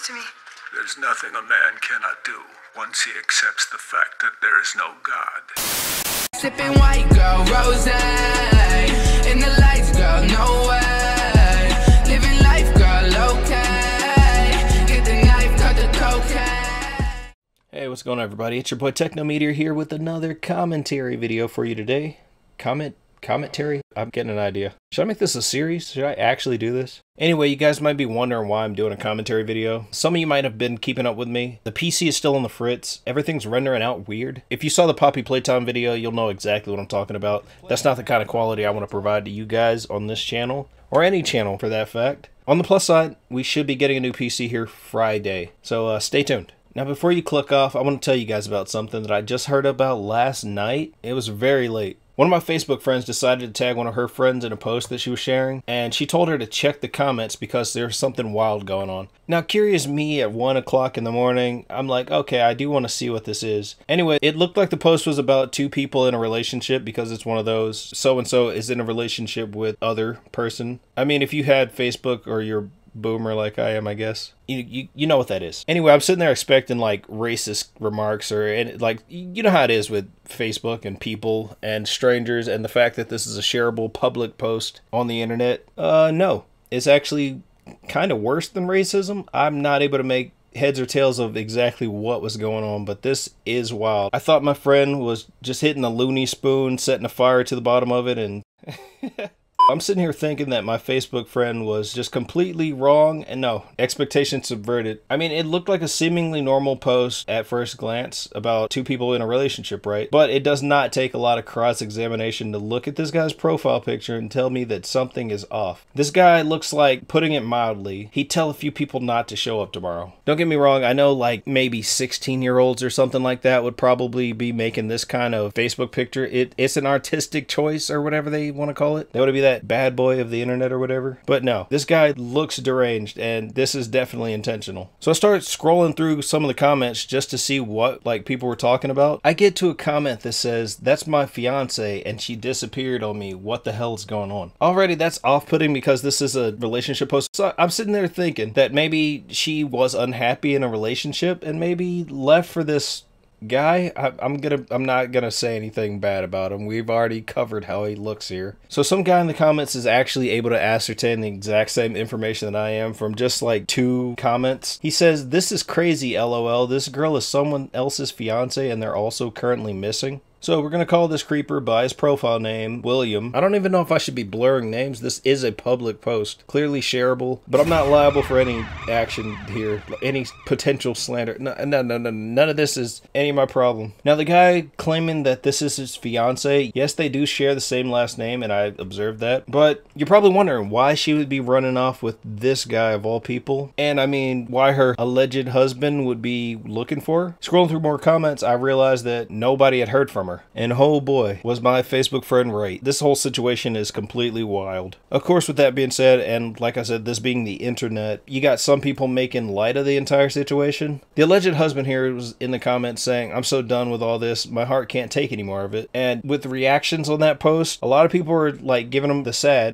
to me. There's nothing a man cannot do once he accepts the fact that there is no God. Sipping white girl, rose, in the lights, girl, no way. Living life, girl, okay. Get the knife, cut the cocaine. Hey, what's going on, everybody? It's your boy TechnoMeteor here with another commentary video for you today. Comet-tary? I'm getting an idea. Should I make this a series? Should I actually do this? Anyway, you guys might be wondering why I'm doing a commentary video. Some of you might have been keeping up with me. The PC is still on the fritz. Everything's rendering out weird. If you saw the Poppy Playtime video, you'll know exactly what I'm talking about. That's not the kind of quality I want to provide to you guys on this channel, or any channel for that fact. On the plus side, we should be getting a new PC here Friday, so stay tuned. Now, before you click off, I want to tell you guys about something that I just heard about last night. It was very late. One of my Facebook friends decided to tag one of her friends in a post that she was sharing, and she told her to check the comments because there's something wild going on. Now, curious me at 1 o'clock in the morning, I'm like, okay, I do want to see what this is. Anyway, it looked like the post was about two people in a relationship because it's one of those so-and-so is in a relationship with other person. I mean, if you had Facebook or you're boomer like I am, I guess. You know what that is. Anyway, I'm sitting there expecting like racist remarks or like, you know how it is with Facebook and people and strangers and the fact that this is a shareable public post on the internet. No, it's actually kind of worse than racism. I'm not able to make heads or tails of exactly what was going on, but this is wild. I thought my friend was just hitting a loony spoon, setting a fire to the bottom of it, and I'm sitting here thinking that my Facebook friend was just completely wrong, and no, expectations subverted. I mean, it looked like a seemingly normal post at first glance about two people in a relationship, right? But it does not take a lot of cross-examination to look at this guy's profile picture and tell me that something is off. This guy looks like, putting it mildly, he'd tell a few people not to show up tomorrow. Don't get me wrong, I know like maybe 16-year-olds or something like that would probably be making this kind of Facebook picture. It's an artistic choice or whatever they want to call it. They want to be that bad boy of the internet or whatever. But no, this guy looks deranged, and this is definitely intentional. So I started scrolling through some of the comments just to see what like people were talking about. I get to a comment that says, "That's my fiance and she disappeared on me. What the hell is going on?" Already that's off-putting because this is a relationship post. So I'm sitting there thinking that maybe she was unhappy in a relationship and maybe left for this guy. I'm not gonna say anything bad about him. We've already covered how he looks here. So some guy in the comments is actually able to ascertain the exact same information that I am from just like 2 comments. He says, "This is crazy, LOL. This girl is someone else's fiance and they're also currently missing." So we're going to call this creeper by his profile name, William. I don't even know if I should be blurring names. This is a public post, clearly shareable, but I'm not liable for any action here, any potential slander. No, none of this is any of my problem. Now, the guy claiming that this is his fiance, yes, they do share the same last name, and I observed that, but you're probably wondering why she would be running off with this guy of all people, and I mean, why her alleged husband would be looking for her. Scrolling through more comments, I realized that nobody had heard from her. And oh boy, was my Facebook friend right. This whole situation is completely wild. Of course, with that being said, and like I said, this being the internet, you got some people making light of the entire situation. The alleged husband here was in the comments saying, "I'm so done with all this. My heart can't take any more of it." And with the reactions on that post, a lot of people were like giving him the sad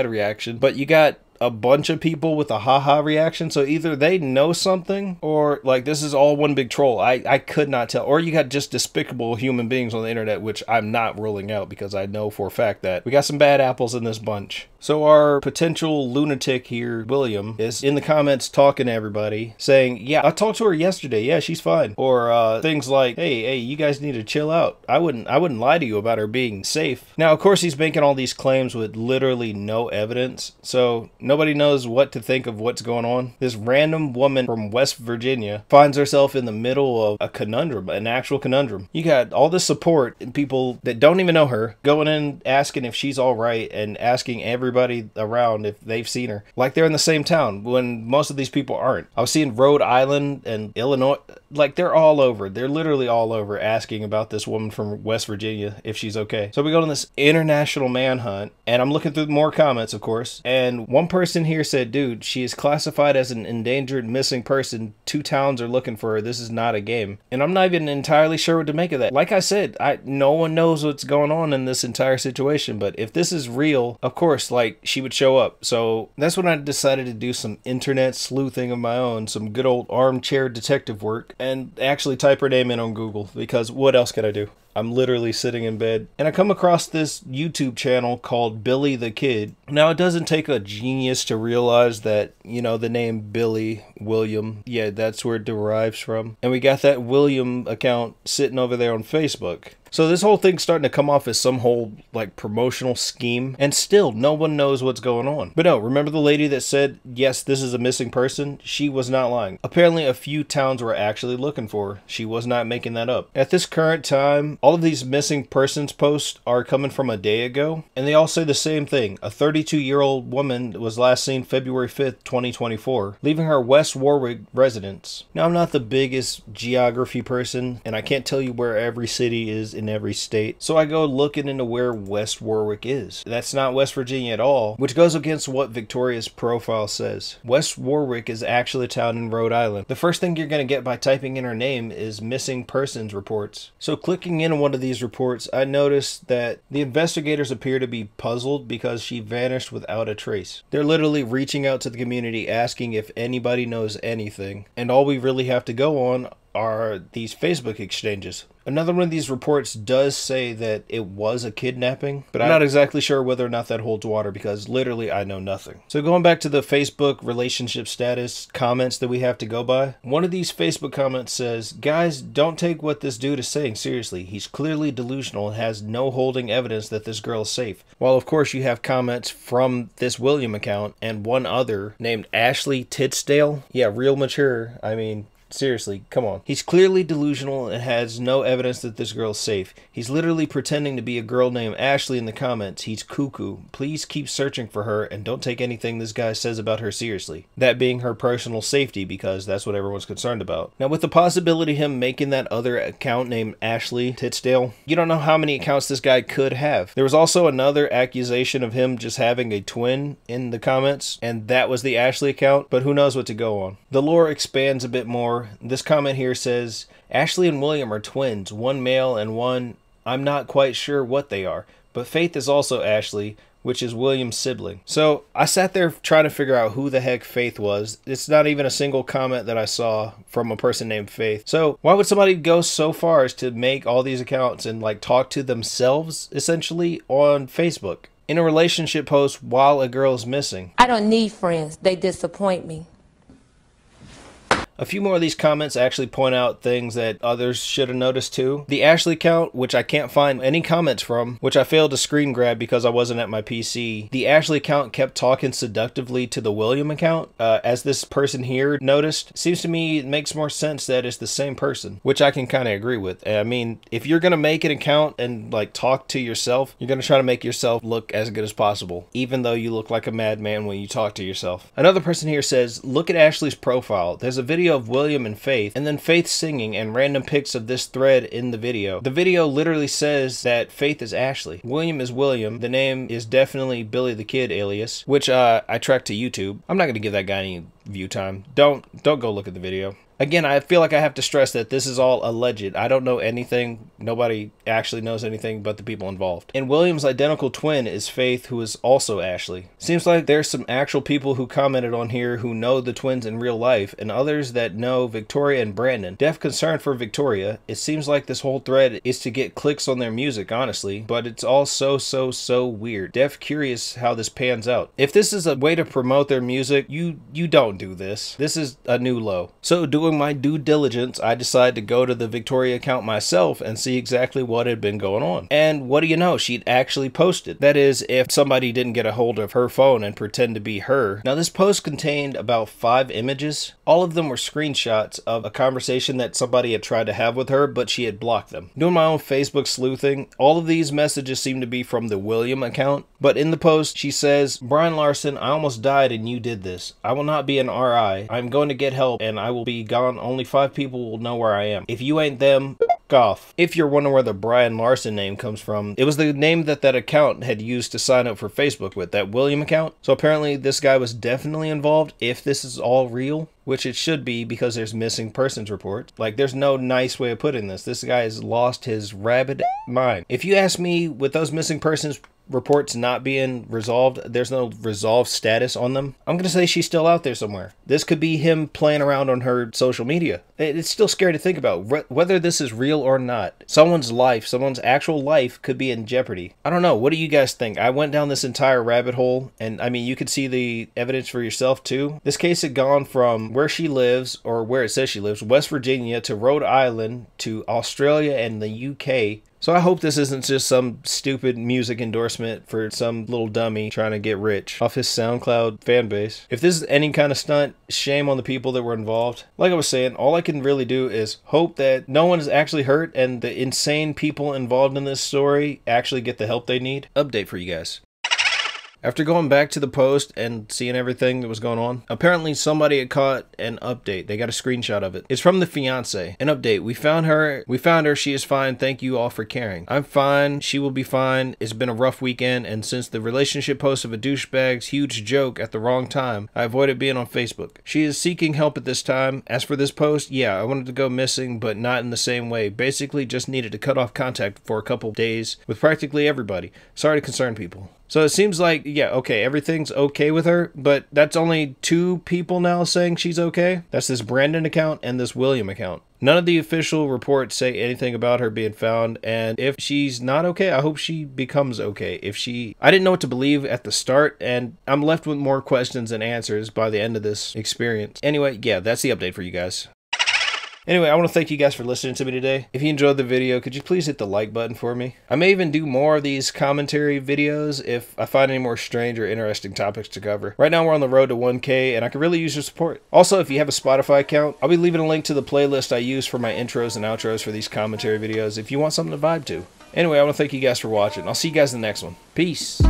reaction. But you got a bunch of people with a haha reaction, so either they know something or like this is all one big troll. I could not tell. Or you got just despicable human beings on the internet, which I'm not ruling out because I know for a fact that we got some bad apples in this bunch. So our potential lunatic here, William, is in the comments talking to everybody saying, "Yeah, I talked to her yesterday. Yeah, she's fine." Or things like, hey, you guys need to chill out. I wouldn't lie to you about her being safe. Now, of course, he's making all these claims with literally no evidence. So nobody knows what to think of what's going on. This random woman from West Virginia finds herself in the middle of a conundrum, an actual conundrum. You got all this support and people that don't even know her going in asking if she's all right and asking everybody around if they've seen her, like they're in the same town when most of these people aren't. I was seeing Rhode Island and Illinois. like, they're all over. They're literally all over asking about this woman from West Virginia, if she's okay. So we go on this international manhunt, and I'm looking through more comments, of course, and one person here said, dude, she is classified as an endangered missing person. 2 towns are looking for her. This is not a game. And I'm not even entirely sure what to make of that. Like I said, no one knows what's going on in this entire situation, but if this is real, of course, like, she would show up. So that's when I decided to do some internet sleuthing of my own, some good old armchair detective work, and actually type her name in on Google, because what else can I do? I'm literally sitting in bed, and I come across this YouTube channel called Billy the Kid. Now, it doesn't take a genius to realize that, you know, the name Billy, William, yeah, that's where it derives from. And we got that William account sitting over there on Facebook. So this whole thing's starting to come off as some whole, like, promotional scheme, and still no one knows what's going on. But no, remember the lady that said, yes, this is a missing person? She was not lying. Apparently a few towns were actually looking for her. She was not making that up. At this current time, all of these missing persons posts are coming from a day ago, and they all say the same thing. A 32-year-old woman was last seen February 5th, 2024, leaving her West Warwick residence. Now, I'm not the biggest geography person, and I can't tell you where every city is in every state, so I go looking into where West Warwick is. That's not West Virginia at all, which goes against what Victoria's profile says. West Warwick is actually a town in Rhode Island. The first thing you're going to get by typing in her name is missing persons reports. So clicking in on one of these reports, I noticed that the investigators appear to be puzzled because she vanished without a trace. They're literally reaching out to the community asking if anybody knows anything, and all we really have to go on are these Facebook exchanges. Another one of these reports does say that it was a kidnapping, but I'm not exactly sure whether or not that holds water because literally I know nothing. So going back to the Facebook relationship status comments that we have to go by, one of these Facebook comments says, guys, don't take what this dude is saying seriously. He's clearly delusional and has no holding evidence that this girl is safe. While of course you have comments from this William account and one other named Ashley Titsdale. Yeah, real mature. I mean, seriously, come on. He's clearly delusional and has no evidence that this girl's safe. He's literally pretending to be a girl named Ashley in the comments. He's cuckoo. Please keep searching for her and don't take anything this guy says about her seriously. That being her personal safety, because that's what everyone's concerned about. Now, with the possibility of him making that other account named Ashley Titsdale, you don't know how many accounts this guy could have. There was also another accusation of him just having a twin in the comments, and that was the Ashley account, but who knows what to go on. The lore expands a bit more. This comment here says, Ashley and William are twins, one male and one, I'm not quite sure what they are, but Faith is also Ashley, which is William's sibling. So I sat there trying to figure out who the heck Faith was. It's not even a single comment that I saw from a person named Faith. So why would somebody go so far as to make all these accounts and like talk to themselves essentially on Facebook in a relationship post while a girl is missing? I don't need friends. They disappoint me. A few more of these comments actually point out things that others should have noticed too. The Ashley account, which I can't find any comments from, which I failed to screen grab because I wasn't at my PC. The Ashley account kept talking seductively to the William account, as this person here noticed. Seems to me it makes more sense that it's the same person, which I can kind of agree with. I mean, if you're going to make an account and like talk to yourself, you're going to try to make yourself look as good as possible, even though you look like a madman when you talk to yourself. Another person here says, look at Ashley's profile. There's a video of William and Faith, and then Faith singing and random pics of this thread in the video. The video literally says that Faith is Ashley. William is William. The name is definitely Billy the Kid alias, which I tracked to YouTube. I'm not going to give that guy any view time. Don't go look at the video. Again, I feel like I have to stress that this is all alleged. I don't know anything. Nobody actually knows anything but the people involved. And William's identical twin is Faith, who is also Ashley. Seems like there's some actual people who commented on here who know the twins in real life, and others that know Victoria and Brandon. Def concern for Victoria. It seems like this whole thread is to get clicks on their music, honestly, but it's all so weird. Def curious how this pans out. If this is a way to promote their music, you don't do this. This is a new low. So doing my due diligence, I decided to go to the Victoria account myself and see exactly what had been going on. And what do you know? She'd actually posted. That is, if somebody didn't get a hold of her phone and pretend to be her. Now, this post contained about 5 images. All of them were screenshots of a conversation that somebody had tried to have with her, but she had blocked them. Doing my own Facebook sleuthing, all of these messages seem to be from the William account. But in the post, she says, Brian Larson, I almost died and you did this. I will not be an RI. I'm going to get help and I will be gone. Only 5 people will know where I am. If you ain't them, off. If you're wondering where the Brian Larson name comes from, it was the name that account had used to sign up for Facebook with, that William account. So apparently this guy was definitely involved, if this is all real, which it should be because there's missing persons reports. Like, there's no nice way of putting this. This guy has lost his rabid mind. If you ask me, with those missing persons reports not being resolved, there's no resolved status on them, I'm gonna say she's still out there somewhere. This could be him playing around on her social media. It's still scary to think about whether this is real or not. Someone's life, someone's actual life could be in jeopardy. I don't know. What do you guys think? I went down this entire rabbit hole, and I mean, you could see the evidence for yourself too. This case had gone from where she lives, or where it says she lives, West Virginia, to Rhode Island, to Australia and the UK. So I hope this isn't just some stupid music endorsement for some little dummy trying to get rich off his SoundCloud fan base. If this is any kind of stunt, shame on the people that were involved. Like I was saying, all I can really do is hope that no one is actually hurt and the insane people involved in this story actually get the help they need. Update for you guys. After going back to the post and seeing everything that was going on, apparently somebody had caught an update. They got a screenshot of it. It's from the fiance. An update. We found her. She is fine. Thank you all for caring. I'm fine. She will be fine. It's been a rough weekend, and since the relationship post of a douchebag's huge joke at the wrong time, I avoided being on Facebook. She is seeking help at this time. As for this post, yeah, I wanted to go missing, but not in the same way. Basically, just needed to cut off contact for a couple days with practically everybody. Sorry to concern people. So it seems like, yeah, okay, everything's okay with her, but that's only 2 people now saying she's okay. That's this Brandon account and this William account. None of the official reports say anything about her being found, and if she's not okay, I hope she becomes okay. I didn't know what to believe at the start, and I'm left with more questions than answers by the end of this experience. Anyway, yeah, that's the update for you guys. Anyway, I want to thank you guys for listening to me today. If you enjoyed the video, could you please hit the like button for me? I may even do more of these commentary videos if I find any more strange or interesting topics to cover. Right now we're on the road to 1K and I could really use your support. Also, if you have a Spotify account, I'll be leaving a link to the playlist I use for my intros and outros for these commentary videos if you want something to vibe to. Anyway, I want to thank you guys for watching. I'll see you guys in the next one. Peace.